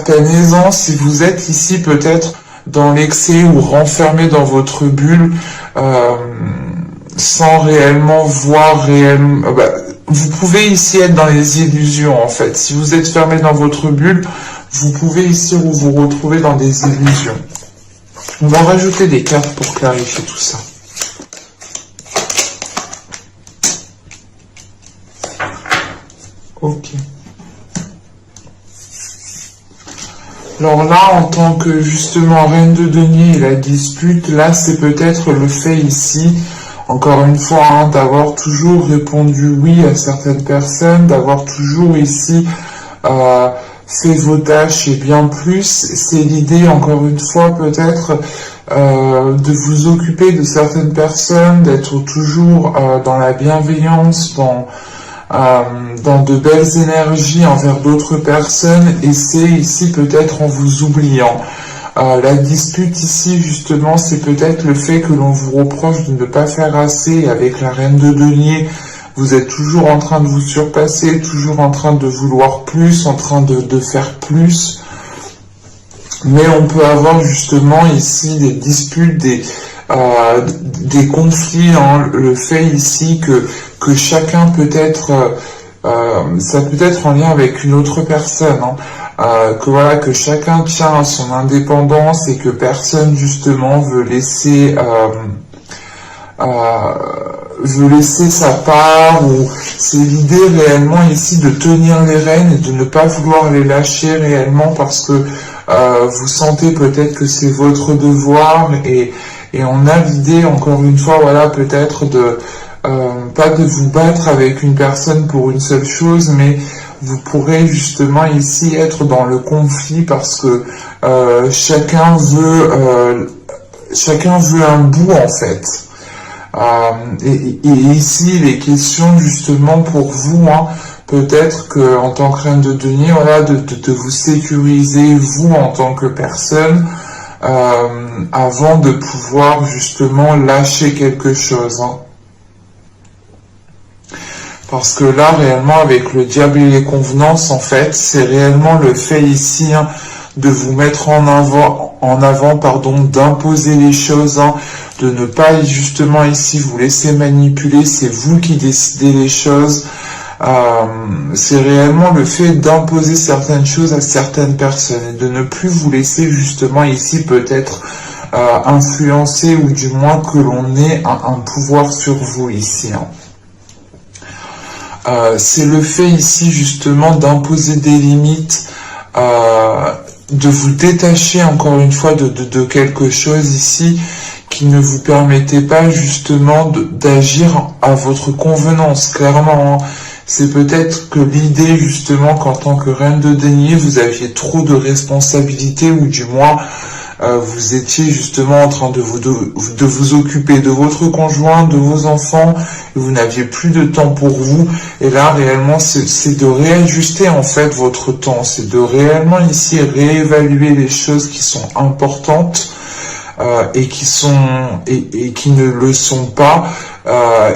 certaine aisance, si vous êtes ici peut-être dans l'excès ou renfermé dans votre bulle, sans réellement voir réellement... vous pouvez ici être dans les illusions en fait. Si vous êtes fermé dans votre bulle, vous pouvez ici vous retrouver dans des illusions. On va rajouter des cartes pour clarifier tout ça. Ok. Alors là, en tant que justement reine de denier et la dispute, là c'est peut-être le fait ici, encore une fois, hein, d'avoir toujours répondu oui à certaines personnes, d'avoir toujours ici fait vos tâches et bien plus. C'est l'idée, encore une fois, peut-être de vous occuper de certaines personnes, d'être toujours dans la bienveillance, dans de belles énergies envers d'autres personnes, et c'est ici peut-être en vous oubliant. La dispute ici justement, c'est peut-être le fait que l'on vous reproche de ne pas faire assez. Avec la reine de denier, vous êtes toujours en train de vous surpasser, toujours en train de vouloir plus, en train de faire plus. Mais on peut avoir justement ici des disputes, des conflits, hein, le fait ici que chacun peut être, ça peut être en lien avec une autre personne, hein, que voilà, que chacun tient à son indépendance et que personne justement veut laisser sa part, ou c'est l'idée réellement ici de tenir les rênes et de ne pas vouloir les lâcher réellement parce que vous sentez peut-être que c'est votre devoir, et on a l'idée, encore une fois, voilà, peut-être de pas de vous battre avec une personne pour une seule chose, mais vous pourrez justement ici être dans le conflit parce que chacun veut un bout en fait. Et ici, les questions justement pour vous, hein, peut-être que en tant que reine de denier, voilà, de vous sécuriser vous en tant que personne avant de pouvoir justement lâcher quelque chose. Hein. Parce que là, réellement, avec le diable et les convenances, en fait, c'est réellement le fait ici, hein, de vous mettre en avant, d'imposer les choses, hein, de ne pas justement ici vous laisser manipuler, c'est vous qui décidez les choses. C'est réellement le fait d'imposer certaines choses à certaines personnes et de ne plus vous laisser justement ici peut-être influencer, ou du moins que l'on ait un pouvoir sur vous ici. Hein. C'est le fait ici justement d'imposer des limites, de vous détacher encore une fois de quelque chose ici qui ne vous permettait pas justement d'agir à votre convenance, clairement. Hein. C'est peut-être que l'idée justement qu'en tant que reine de denier, vous aviez trop de responsabilités, ou du moins vous étiez justement en train de vous occuper de votre conjoint, de vos enfants, et vous n'aviez plus de temps pour vous. Et là, réellement, c'est de réajuster en fait votre temps, c'est de réellement ici réévaluer les choses qui sont importantes et qui ne le sont pas.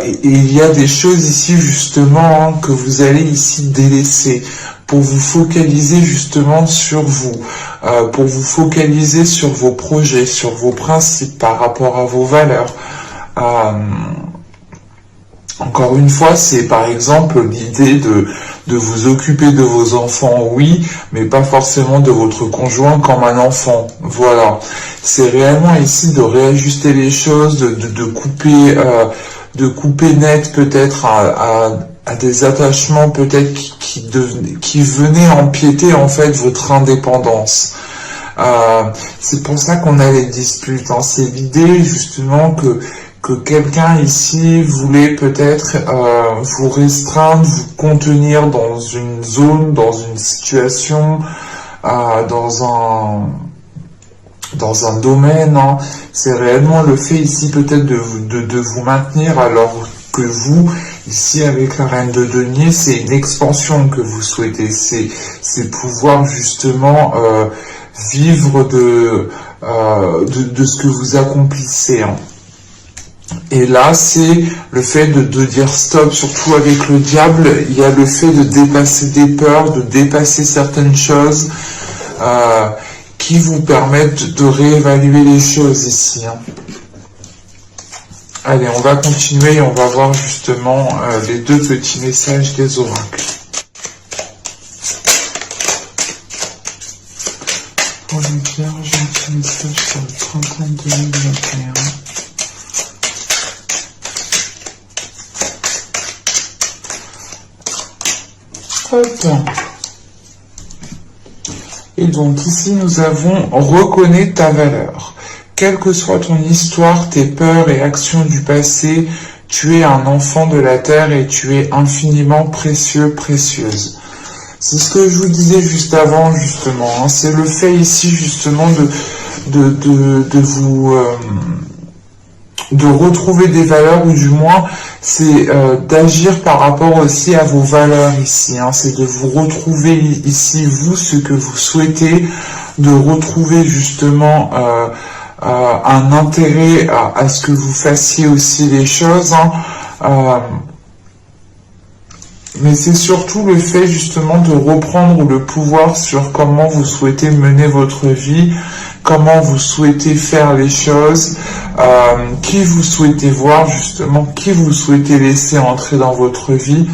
Et il y a des choses ici justement, hein, que vous allez ici délaisser pour vous focaliser justement sur vous, pour vous focaliser sur vos projets, sur vos principes par rapport à vos valeurs. Encore une fois, c'est par exemple l'idée de vous occuper de vos enfants, oui, mais pas forcément de votre conjoint comme un enfant. Voilà. C'est réellement ici de réajuster les choses, de couper net peut-être à des attachements peut-être qui venaient empiéter en fait votre indépendance. C'est pour ça qu'on a les disputes. Hein. C'est l'idée justement que quelqu'un ici voulait peut-être vous restreindre, vous contenir dans une zone, dans une situation, dans un domaine. Hein. C'est réellement le fait ici peut-être de vous maintenir, alors que vous, ici avec la reine de denier, c'est une expansion que vous souhaitez. C'est pouvoir justement vivre de ce que vous accomplissez. Hein. Et là, c'est le fait de dire stop, surtout avec le diable. Il y a le fait de dépasser des peurs, de dépasser certaines choses, qui vous permettent de réévaluer les choses ici. Hein. Allez, on va continuer et on va voir justement les deux petits messages des oracles. Pour les vierges, un petit message sur le printemps 2021. Hop. Et donc ici nous avons reconnais ta valeur. Quelle que soit ton histoire, tes peurs et actions du passé, tu es un enfant de la terre et tu es infiniment précieux, précieuse. C'est ce que je vous disais juste avant, justement. Hein. C'est le fait ici, justement, de vous... de retrouver des valeurs, ou du moins, c'est d'agir par rapport aussi à vos valeurs ici. Hein. C'est de vous retrouver ici, vous, ce que vous souhaitez, de retrouver justement un intérêt à ce que vous fassiez aussi les choses. Hein. Mais c'est surtout le fait justement de reprendre le pouvoir sur comment vous souhaitez mener votre vie, comment vous souhaitez faire les choses, qui vous souhaitez voir justement, qui vous souhaitez laisser entrer dans votre vie.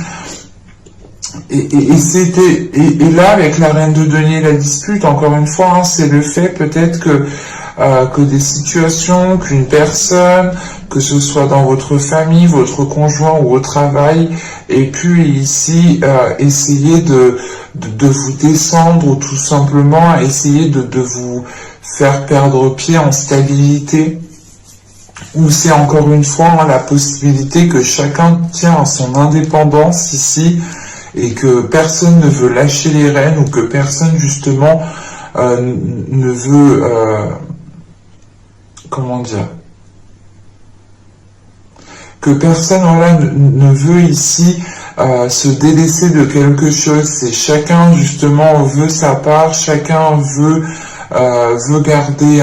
Et là, avec la reine de denier et la dispute, encore une fois, hein, c'est le fait peut-être que des situations, qu'une personne, que ce soit dans votre famille, votre conjoint ou au travail, ait pu ici essayer de vous descendre, ou tout simplement essayer de vous faire perdre pied en stabilité, ou c'est encore une fois hein, la possibilité que chacun tient à son indépendance ici, et que personne ne veut lâcher les rênes, ou que personne justement ne veut... comment dire, que personne voilà, ne veut ici se délaisser de quelque chose. C'est chacun justement veut sa part, chacun veut garder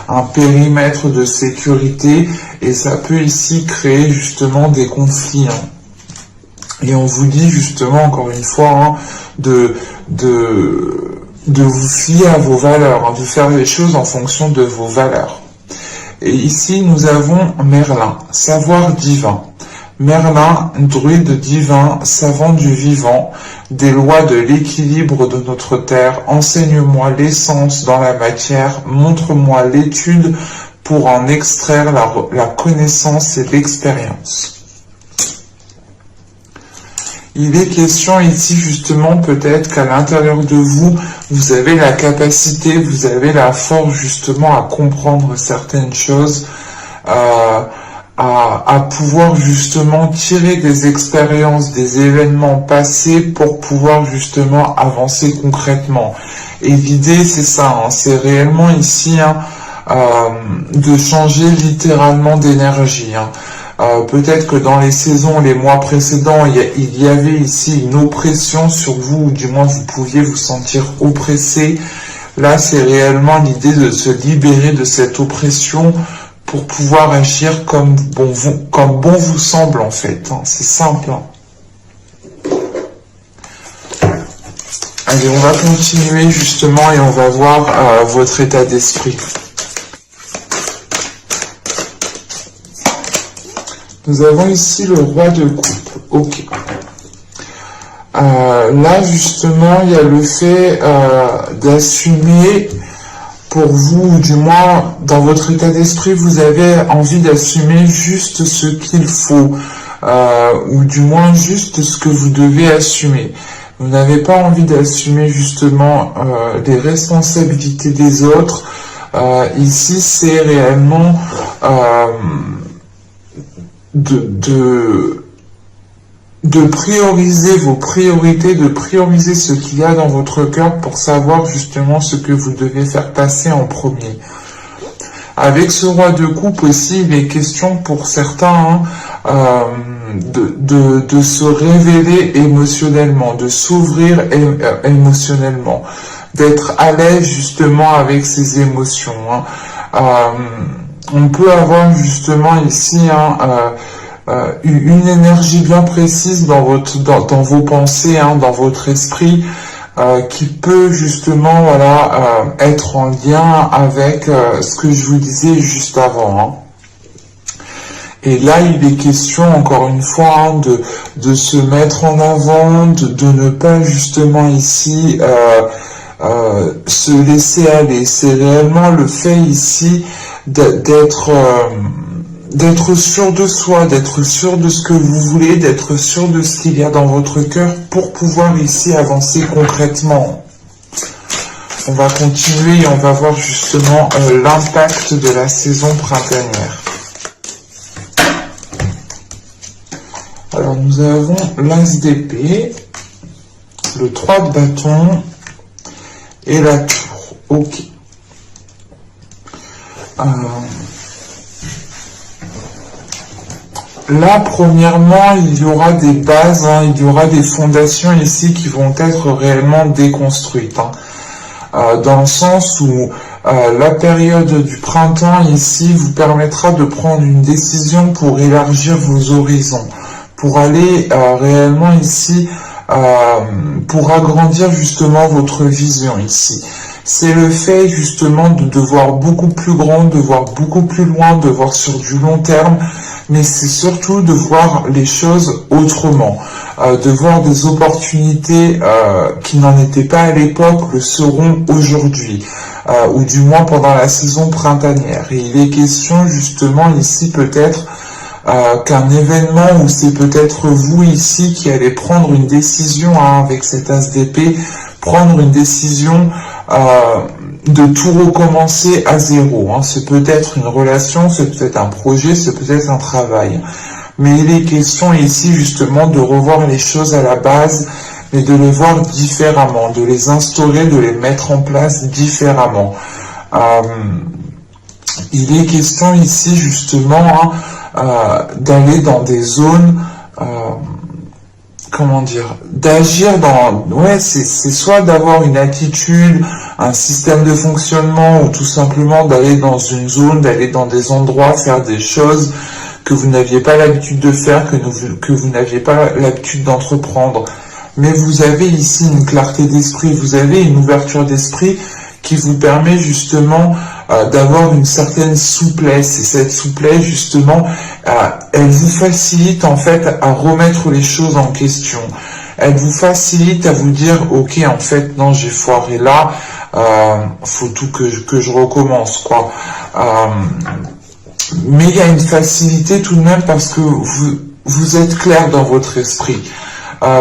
un périmètre de sécurité, et ça peut ici créer justement des conflits. Hein. Et on vous dit justement encore une fois hein, de vous fier à vos valeurs, hein, de faire les choses en fonction de vos valeurs. Et ici, nous avons Merlin, savoir divin. Merlin, druide divin, savant du vivant, des lois de l'équilibre de notre terre, enseigne-moi l'essence dans la matière, montre-moi l'étude pour en extraire la connaissance et l'expérience. Il est question ici justement peut-être qu'à l'intérieur de vous, vous avez la capacité, vous avez la force justement à comprendre certaines choses, à pouvoir justement tirer des expériences, des événements passés pour pouvoir justement avancer concrètement. Et l'idée c'est ça, hein, c'est réellement ici hein, de changer littéralement d'énergie. Hein. Peut-être que dans les saisons, les mois précédents, il y avait ici une oppression sur vous, ou du moins vous pouviez vous sentir oppressé. Là, c'est réellement l'idée de se libérer de cette oppression pour pouvoir agir comme bon vous semble en fait. Hein. C'est simple. Hein. Allez, on va continuer justement et on va voir votre état d'esprit. Nous avons ici le roi de coupe. Ok. Là, justement, il y a le fait d'assumer pour vous, ou du moins, dans votre état d'esprit, vous avez envie d'assumer juste ce qu'il faut, ou du moins juste ce que vous devez assumer. Vous n'avez pas envie d'assumer justement les responsabilités des autres. Ici, c'est réellement... de prioriser vos priorités, de prioriser ce qu'il y a dans votre cœur pour savoir justement ce que vous devez faire passer en premier. Avec ce roi de coupe aussi, il est question pour certains hein, de se révéler émotionnellement, de s'ouvrir émotionnellement, d'être à l'aise justement avec ses émotions. Hein. On peut avoir justement ici une énergie bien précise dans vos pensées, hein, dans votre esprit, qui peut justement voilà être en lien avec ce que je vous disais juste avant, hein. Et là, il est question, encore une fois, hein, de se mettre en avant, de ne pas justement ici se laisser aller. C'est réellement le fait ici d'être sûr de soi, d'être sûr de ce que vous voulez, d'être sûr de ce qu'il y a dans votre cœur pour pouvoir ici avancer concrètement. On va continuer et on va voir justement l'impact de la saison printanière. Alors nous avons l'As d'épée, le 3 de bâton et la tour. Ok. Là, premièrement, il y aura des bases, hein, il y aura des fondations ici qui vont être réellement déconstruites, hein. Dans le sens où la période du printemps ici vous permettra de prendre une décision pour élargir vos horizons, pour aller réellement ici, pour agrandir justement votre vision ici. C'est le fait justement de voir beaucoup plus grand, de voir beaucoup plus loin, de voir sur du long terme, mais c'est surtout de voir les choses autrement, de voir des opportunités qui n'en étaient pas à l'époque, le seront aujourd'hui, ou du moins pendant la saison printanière. Et il est question justement ici peut-être qu'un événement où c'est peut-être vous ici qui allez prendre une décision, hein, avec cet As d'épée, prendre une décision de tout recommencer à zéro, hein. C'est peut-être une relation, c'est peut-être un projet, c'est peut-être un travail. Mais il est question ici justement de revoir les choses à la base, mais de les voir différemment, de les instaurer, de les mettre en place différemment. Il est question ici justement, hein, d'aller dans des zones, comment dire, d'agir dans, ouais, c'est soit d'avoir une attitude, un système de fonctionnement, ou tout simplement d'aller dans une zone, d'aller dans des endroits, faire des choses que vous n'aviez pas l'habitude de faire, que vous n'aviez pas l'habitude d'entreprendre. Mais vous avez ici une clarté d'esprit, vous avez une ouverture d'esprit qui vous permet justement d'avoir une certaine souplesse. Et cette souplesse, justement, elle vous facilite en fait à remettre les choses en question. Elle vous facilite à vous dire, ok, en fait, non, j'ai foiré là, faut tout que je recommence, quoi. Mais il y a une facilité tout de même parce que vous êtes clair dans votre esprit.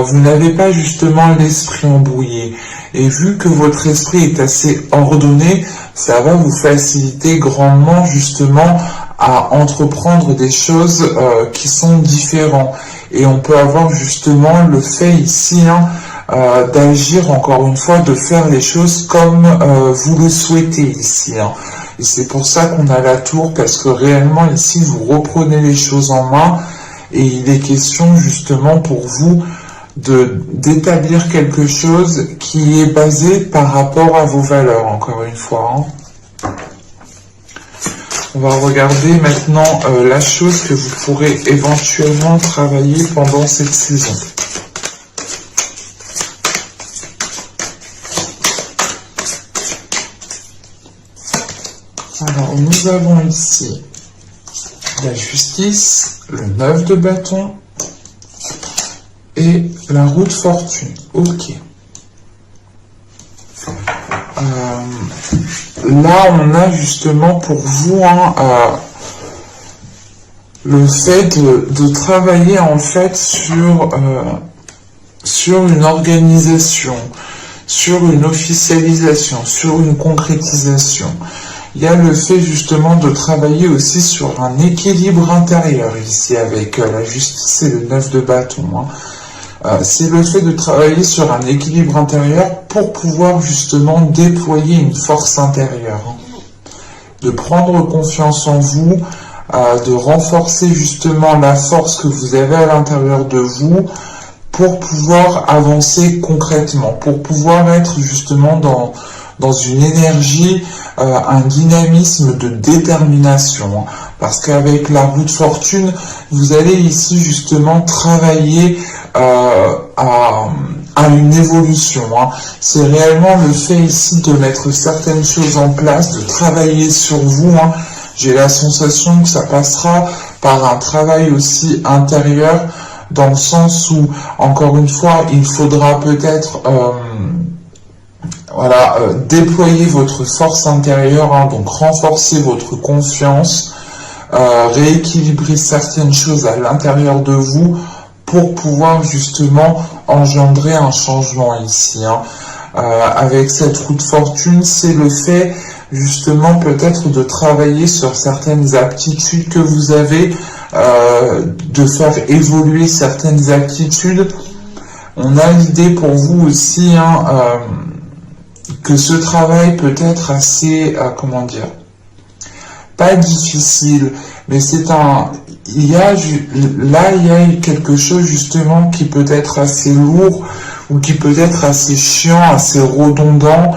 Vous n'avez pas justement l'esprit embrouillé. Et vu que votre esprit est assez ordonné, ça va vous faciliter grandement justement à entreprendre des choses qui sont différentes. Et on peut avoir justement le fait ici, hein, d'agir encore une fois, de faire les choses comme vous le souhaitez ici, hein. Et c'est pour ça qu'on a la tour, parce que réellement ici vous reprenez les choses en main et il est question justement pour vous d'établir quelque chose qui est basé par rapport à vos valeurs, encore une fois, hein. On va regarder maintenant la chose que vous pourrez éventuellement travailler pendant cette saison. Alors, nous avons ici la justice, le 9 de bâton et la roue de fortune. Ok. Là, on a justement pour vous, hein, le fait de travailler en fait sur une organisation, sur une officialisation, sur une concrétisation. Il y a le fait justement de travailler aussi sur un équilibre intérieur ici avec la justice et le 9 de bâton, hein. C'est le fait de travailler sur un équilibre intérieur pour pouvoir justement déployer une force intérieure, hein. De prendre confiance en vous, de renforcer justement la force que vous avez à l'intérieur de vous pour pouvoir avancer concrètement, pour pouvoir être justement dans une énergie, un dynamisme de détermination. Parce qu'avec la roue de fortune, vous allez ici justement travailler à une évolution. C'est réellement le fait ici de mettre certaines choses en place, de travailler sur vous. J'ai la sensation que ça passera par un travail aussi intérieur, dans le sens où, encore une fois, il faudra peut-être déployer votre force intérieure, donc renforcer votre confiance, rééquilibrer certaines choses à l'intérieur de vous pour pouvoir justement engendrer un changement ici. Avec cette roue de fortune, c'est le fait justement peut-être de travailler sur certaines aptitudes que vous avez, de faire évoluer certaines aptitudes. On a l'idée pour vous aussi que ce travail peut être assez, pas difficile, mais il y a quelque chose justement qui peut être assez lourd ou qui peut être assez chiant, assez redondant,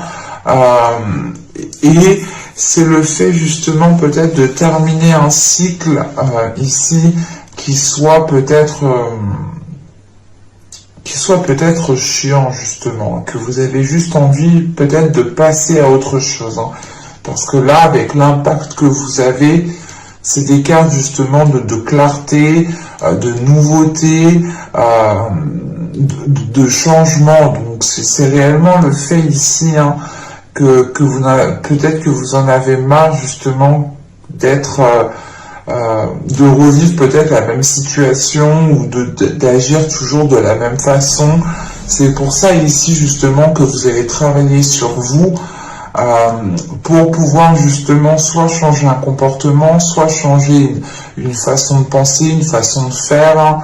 et c'est le fait justement peut-être de terminer un cycle ici qui soit peut-être chiant justement, que vous avez juste envie peut-être de passer à autre chose, parce que là, avec l'impact que vous avez, c'est des cartes justement de clarté, de nouveauté, de changement. Donc c'est réellement le fait ici que peut-être que vous en avez marre justement d'être de revivre peut-être la même situation ou d'agir toujours de la même façon. C'est pour ça ici justement que vous allez travailler sur vous, pour pouvoir justement soit changer un comportement, soit changer une façon de penser, une façon de faire,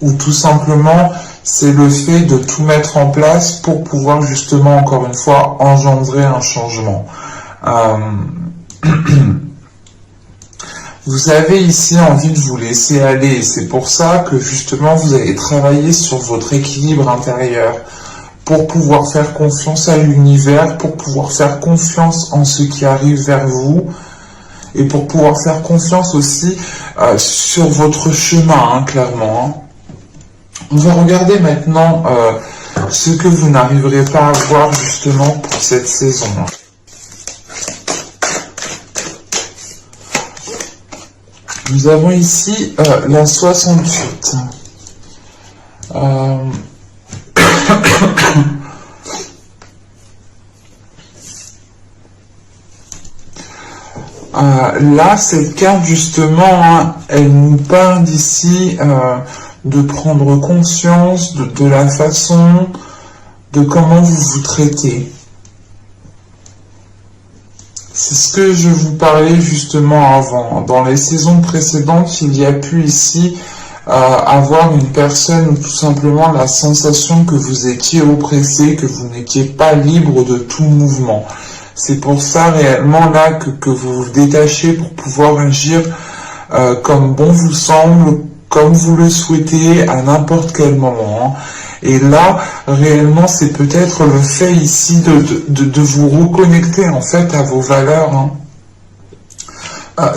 ou tout simplement c'est le fait de tout mettre en place pour pouvoir justement encore une fois engendrer un changement. Vous avez ici envie de vous laisser aller, et c'est pour ça que justement vous allez travailler sur votre équilibre intérieur, pour pouvoir faire confiance à l'univers, pour pouvoir faire confiance en ce qui arrive vers vous, et pour pouvoir faire confiance aussi sur votre chemin, clairement. On va regarder maintenant ce que vous n'arriverez pas à voir justement pour cette saison. Nous avons ici la 68. Là, cette carte, justement, elle nous parle d'ici de prendre conscience de la façon de comment vous vous traitez. C'est ce que je vous parlais justement avant. Dans les saisons précédentes, il y a pu ici avoir une personne ou tout simplement la sensation que vous étiez oppressé, que vous n'étiez pas libre de tout mouvement. C'est pour ça réellement là que vous vous détachez pour pouvoir agir comme bon vous semble, comme vous le souhaitez à n'importe quel moment. Et là, réellement, c'est peut-être le fait ici de vous reconnecter en fait à vos valeurs.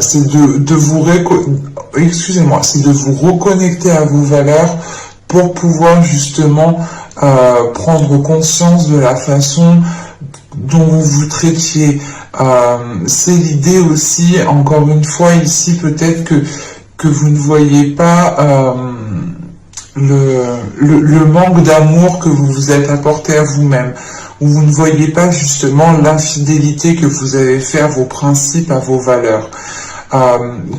C'est de vous reconnecter à vos valeurs pour pouvoir justement prendre conscience de la façon dont vous vous traitiez. C'est l'idée aussi, encore une fois ici, peut-être que vous ne voyez pas le manque d'amour que vous vous êtes apporté à vous-même, ou vous ne voyez pas justement l'infidélité que vous avez fait à vos principes, à vos valeurs.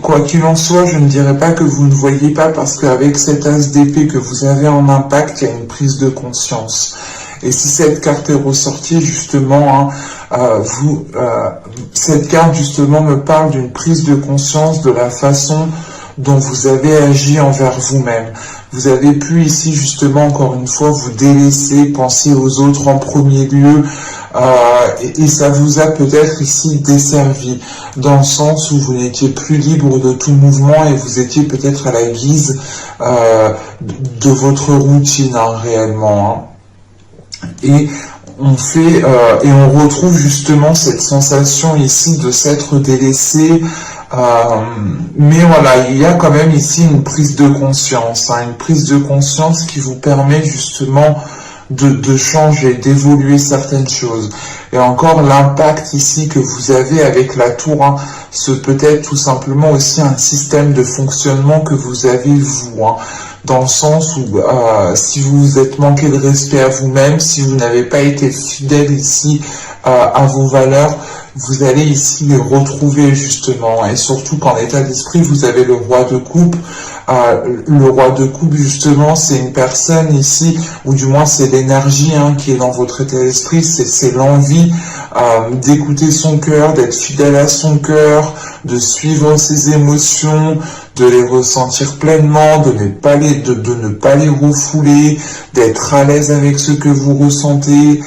Quoi qu'il en soit, je ne dirais pas que vous ne voyez pas, parce qu'avec cet as d'épée que vous avez en impact, il y a une prise de conscience. Et si cette carte est ressortie, justement, cette carte justement me parle d'une prise de conscience de la façon dont vous avez agi envers vous-même. Vous avez pu ici justement encore une fois vous délaisser, penser aux autres en premier lieu, et ça vous a peut-être ici desservi, dans le sens où vous n'étiez plus libre de tout mouvement et vous étiez peut-être à la guise de votre routine réellement. Et on fait et on retrouve justement cette sensation ici de s'être délaissé. Mais voilà, il y a quand même ici une prise de conscience, hein, une prise de conscience qui vous permet justement de changer, d'évoluer certaines choses. Et encore l'impact ici que vous avez avec la tour, hein, ce peut être tout simplement aussi un système de fonctionnement que vous avez vous, hein, dans le sens où si vous vous êtes manqué de respect à vous-même, si vous n'avez pas été fidèle ici à vos valeurs, vous allez ici les retrouver justement, et surtout qu'en état d'esprit vous avez le roi de coupe. Le roi de coupe justement, c'est une personne ici, ou du moins c'est l'énergie, hein, qui est dans votre état d'esprit, c'est l'envie d'écouter son cœur, d'être fidèle à son cœur, de suivre ses émotions, de les ressentir pleinement, de ne pas les refouler, d'être à l'aise avec ce que vous ressentez.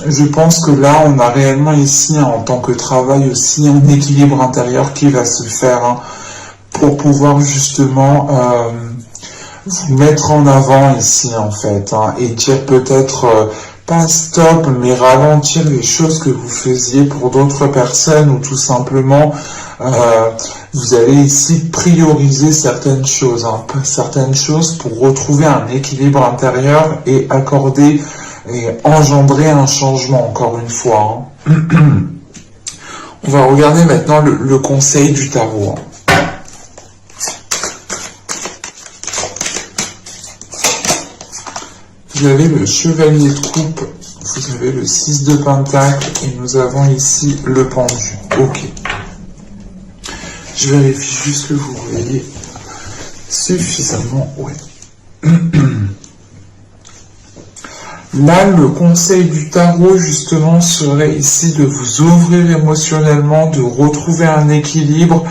Je pense que là, on a réellement ici, hein, en tant que travail aussi, un équilibre intérieur qui va se faire, hein, pour pouvoir justement vous mettre en avant ici, en fait, hein, et dire peut-être pas stop, mais ralentir les choses que vous faisiez pour d'autres personnes, ou tout simplement vous allez ici prioriser certaines choses, hein, certaines choses pour retrouver un équilibre intérieur et accorder et engendrer un changement, encore une fois, hein. On va regarder maintenant le conseil du tarot, hein. Vous avez le chevalier de coupe, vous avez le 6 de pentacle, et nous avons ici le pendu. Ok. Je vérifie juste que vous voyez suffisamment. Ouais. Là, le conseil du tarot, justement, serait ici de vous ouvrir émotionnellement, de retrouver un équilibre,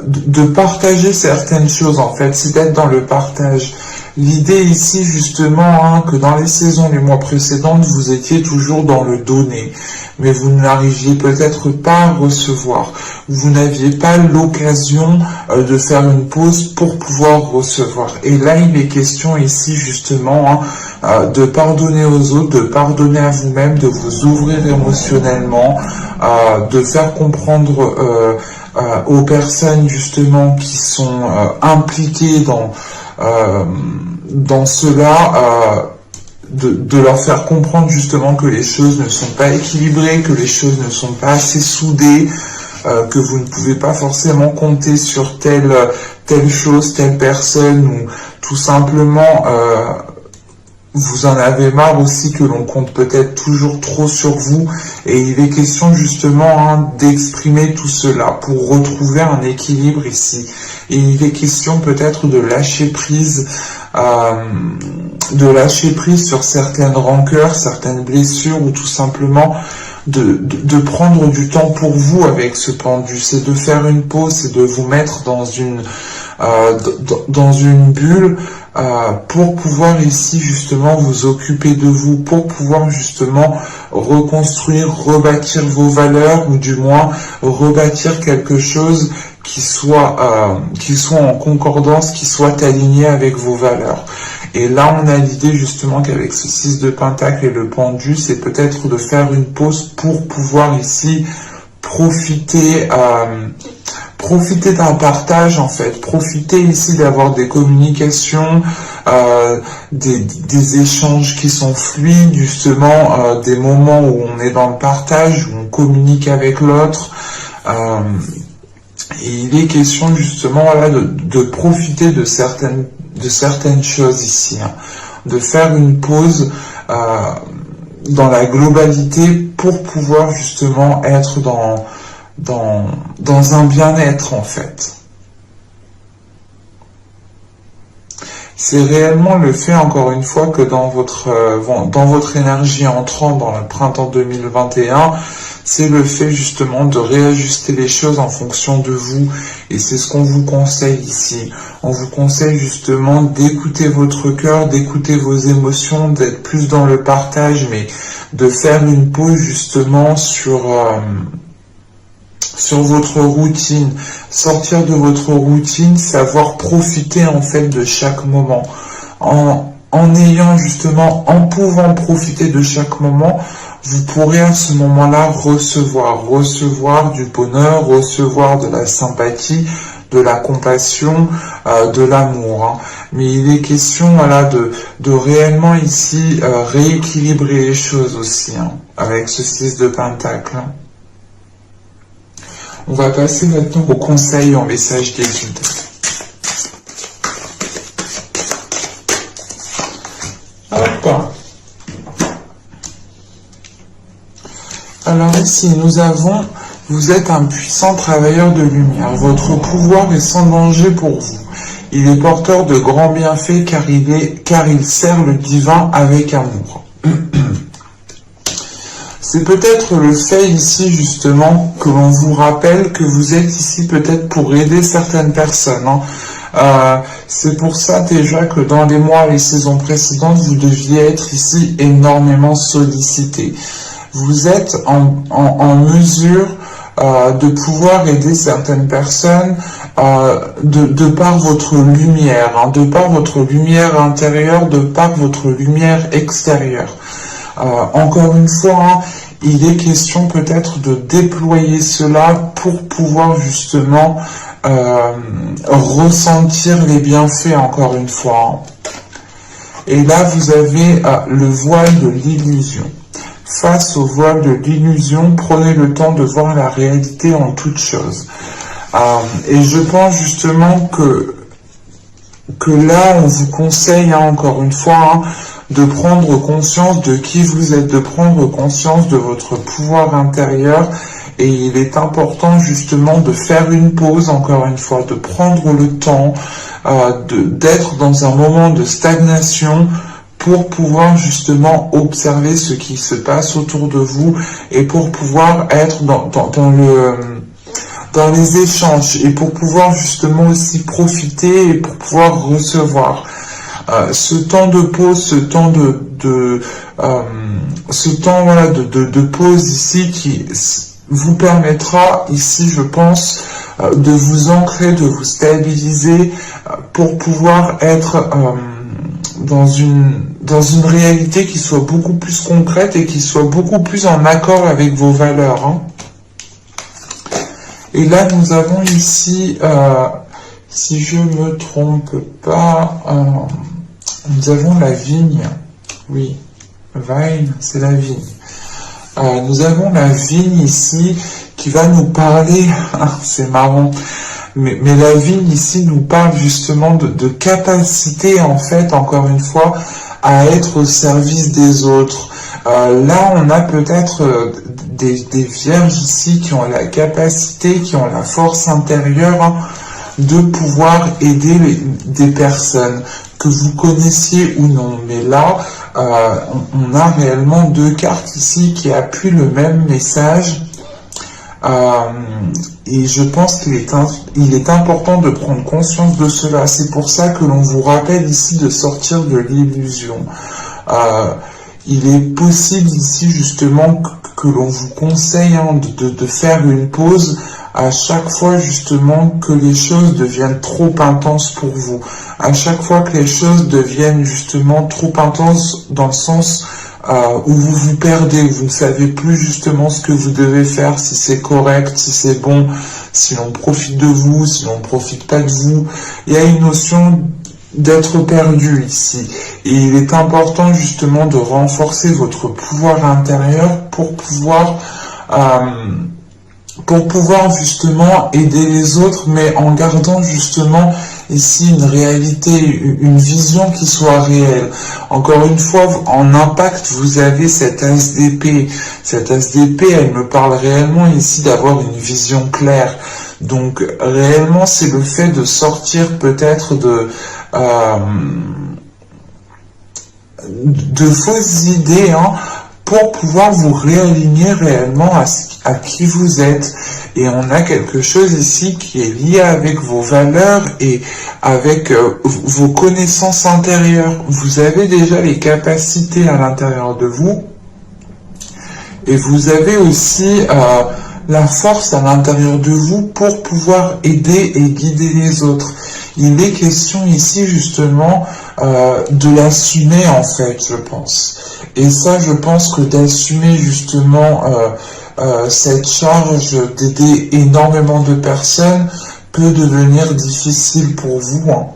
de partager certaines choses, en fait, c'est d'être dans le partage. L'idée ici, justement, hein, que dans les saisons, les mois précédentes, vous étiez toujours dans le donner, mais vous n'arriviez peut-être pas à recevoir. Vous n'aviez pas l'occasion de faire une pause pour pouvoir recevoir. Et là, il est question ici, justement, hein, de pardonner aux autres, de pardonner à vous-même, de vous ouvrir émotionnellement, de faire comprendre aux personnes, justement, qui sont impliquées dans cela, de leur faire comprendre justement que les choses ne sont pas équilibrées, que les choses ne sont pas assez soudées, que vous ne pouvez pas forcément compter sur telle chose, telle personne, ou tout simplement vous en avez marre aussi que l'on compte peut-être toujours trop sur vous, et il est question justement, hein, d'exprimer tout cela pour retrouver un équilibre ici. Et il est question peut-être de lâcher prise sur certaines rancœurs, certaines blessures, ou tout simplement de prendre du temps pour vous avec ce pendu. C'est de faire une pause, c'est de vous mettre dans une bulle, pour pouvoir ici justement vous occuper de vous, pour pouvoir justement reconstruire, rebâtir vos valeurs, ou du moins rebâtir quelque chose qui soit en concordance, qui soit aligné avec vos valeurs. Et là, on a l'idée justement qu'avec ce 6 de pentacle et le pendu, c'est peut-être de faire une pause pour pouvoir ici profiter d'un partage, en fait, profiter ici d'avoir des communications, des échanges qui sont fluides, justement, des moments où on est dans le partage, où on communique avec l'autre. Et il est question justement là de profiter de certaines choses ici, hein, de faire une pause dans la globalité pour pouvoir justement être dans un bien-être, en fait. C'est réellement le fait, encore une fois, que dans votre énergie entrant dans le printemps 2021, c'est le fait justement de réajuster les choses en fonction de vous. Et c'est ce qu'on vous conseille ici. On vous conseille justement d'écouter votre cœur, d'écouter vos émotions, d'être plus dans le partage, mais de faire une pause justement sur votre routine, sortir de votre routine, savoir profiter en fait de chaque moment, en en pouvant profiter de chaque moment, vous pourrez à ce moment-là recevoir du bonheur, recevoir de la sympathie, de la compassion, de l'amour. Hein. Mais il est question, voilà, de réellement ici rééquilibrer les choses aussi, hein, avec ce 6 de Pentacle. Hein. On va passer maintenant au conseil en message des guides. Hop. Alors ici, nous avons, vous êtes un puissant travailleur de lumière. Votre pouvoir est sans danger pour vous. Il est porteur de grands bienfaits car il sert le divin avec amour. C'est peut-être le fait ici justement que l'on vous rappelle que vous êtes ici peut-être pour aider certaines personnes. Hein. C'est pour ça déjà que dans les mois et les saisons précédentes, vous deviez être ici énormément sollicité. Vous êtes en mesure de pouvoir aider certaines personnes de par votre lumière, hein, de par votre lumière intérieure, de par votre lumière extérieure. Encore une fois, hein, il est question peut-être de déployer cela pour pouvoir justement ressentir les bienfaits, encore une fois. Hein. Et là, vous avez le voile de l'illusion. Face au voile de l'illusion, prenez le temps de voir la réalité en toute chose. Et je pense justement que là, on vous conseille, hein, encore une fois, hein, de prendre conscience de qui vous êtes, de prendre conscience de votre pouvoir intérieur. Et il est important justement de faire une pause, encore une fois, de prendre le temps d'être dans un moment de stagnation pour pouvoir justement observer ce qui se passe autour de vous et pour pouvoir être dans les échanges et pour pouvoir justement aussi profiter et pour pouvoir recevoir. Ce temps de pause, ce temps voilà, de pause ici qui vous permettra ici, je pense, de vous ancrer, de vous stabiliser pour pouvoir être dans une réalité qui soit beaucoup plus concrète et qui soit beaucoup plus en accord avec vos valeurs. Hein. Et là, nous avons ici, si je ne me trompe pas, nous avons la vigne. Oui, vine, c'est la vigne. Nous avons la vigne ici qui va nous parler, c'est marrant, mais la vigne ici nous parle justement de capacité, en fait, encore une fois, à être au service des autres. Là, on a peut-être des vierges ici qui ont la capacité, qui ont la force intérieure, hein, de pouvoir aider des personnes, que vous connaissiez ou non. Mais là, on a réellement deux cartes ici qui appuient le même message. Et je pense qu'il est important de prendre conscience de cela. C'est pour ça que l'on vous rappelle ici de sortir de l'illusion. Il est possible ici justement que l'on vous conseille, hein, de faire une pause à chaque fois justement que les choses deviennent trop intenses pour vous. À chaque fois que les choses deviennent justement trop intenses dans le sens où vous vous perdez, où vous ne savez plus justement ce que vous devez faire, si c'est correct, si c'est bon, si l'on profite de vous, si l'on ne profite pas de vous. Il y a une notion d'être perdu ici. Et il est important justement de renforcer votre pouvoir intérieur pour pouvoir justement aider les autres, mais en gardant justement ici une réalité, une vision qui soit réelle. Encore une fois, en impact, vous avez cette as d'épée. Cette as d'épée, elle me parle réellement ici d'avoir une vision claire. Donc réellement, c'est le fait de sortir peut-être de fausses idées, hein, pour pouvoir vous réaligner réellement à qui vous êtes. Et on a quelque chose ici qui est lié avec vos valeurs et avec vos connaissances intérieures. Vous avez déjà les capacités à l'intérieur de vous et vous avez aussi la force à l'intérieur de vous pour pouvoir aider et guider les autres. Il est question ici justement de l'assumer en fait, je pense. Et ça, je pense que d'assumer justement cette charge d'aider énormément de personnes peut devenir difficile pour vous, hein.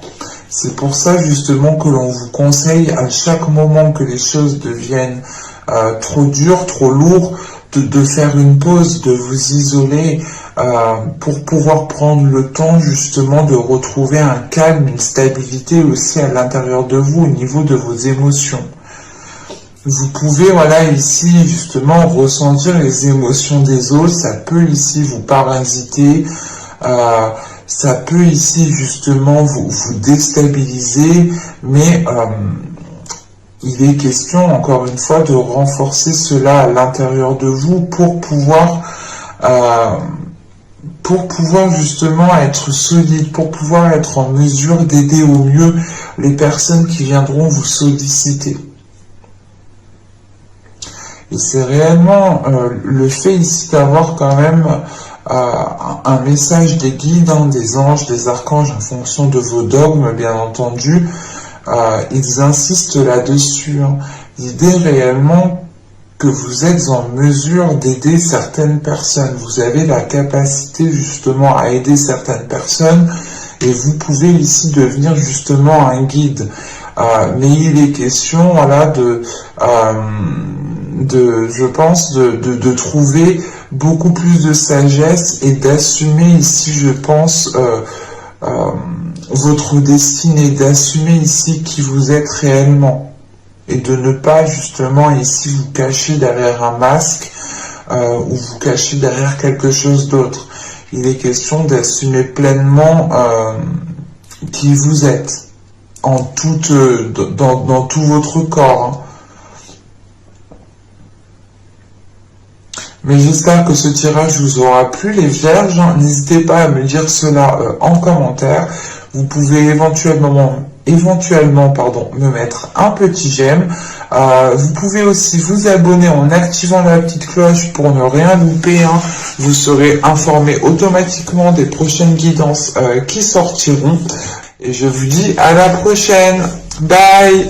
C'est pour ça justement que l'on vous conseille à chaque moment que les choses deviennent trop dures, trop lourdes, de faire une pause, de vous isoler pour pouvoir prendre le temps justement de retrouver un calme, une stabilité aussi à l'intérieur de vous au niveau de vos émotions. Vous pouvez, voilà, ici justement ressentir les émotions des autres, ça peut ici vous parasiter, ça peut ici justement vous déstabiliser, mais il est question encore une fois de renforcer cela à l'intérieur de vous pour pouvoir justement être solide, pour pouvoir être en mesure d'aider au mieux les personnes qui viendront vous solliciter. Et c'est réellement le fait ici d'avoir quand même un message des guides, hein, des anges, des archanges en fonction de vos dogmes, bien entendu. Ils insistent là-dessus, hein. L'idée réellement que vous êtes en mesure d'aider certaines personnes. Vous avez la capacité justement à aider certaines personnes et vous pouvez ici devenir justement un guide. Mais il est question, voilà, je pense, de trouver beaucoup plus de sagesse et d'assumer ici, je pense, votre destinée, d'assumer ici qui vous êtes réellement et de ne pas justement ici vous cacher derrière un masque ou vous cacher derrière quelque chose d'autre. Il est question d'assumer pleinement qui vous êtes en dans tout votre corps, hein. Mais j'espère que ce tirage vous aura plu, les vierges. N'hésitez pas à me dire cela en commentaire. Vous pouvez éventuellement me mettre un petit j'aime. Vous pouvez aussi vous abonner en activant la petite cloche pour ne rien louper, hein. Vous serez informé automatiquement des prochaines guidances qui sortiront. Et je vous dis à la prochaine. Bye!